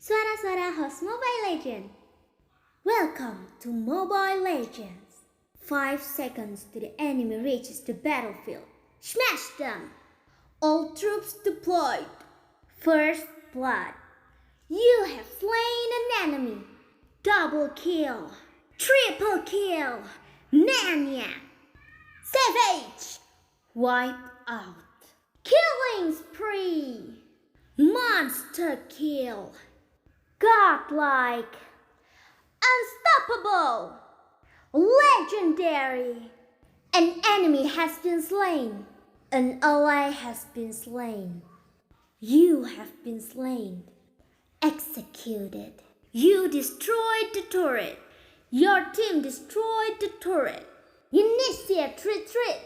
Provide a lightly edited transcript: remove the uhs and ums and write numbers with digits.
Suara-suara host Mobile Legends. Welcome to Mobile Legends. 5 seconds to the enemy reaches the battlefield. Smash them! All troops deployed. First blood. You have slain an enemy. Double kill. Triple kill. Maniac. Savage. Wipe out. Killing spree. Monster kill. Godlike. Unstoppable. Legendary. An enemy has been slain. An ally has been slain. You have been slain. Executed. You destroyed the turret. Your team destroyed the turret. Initiate retreat.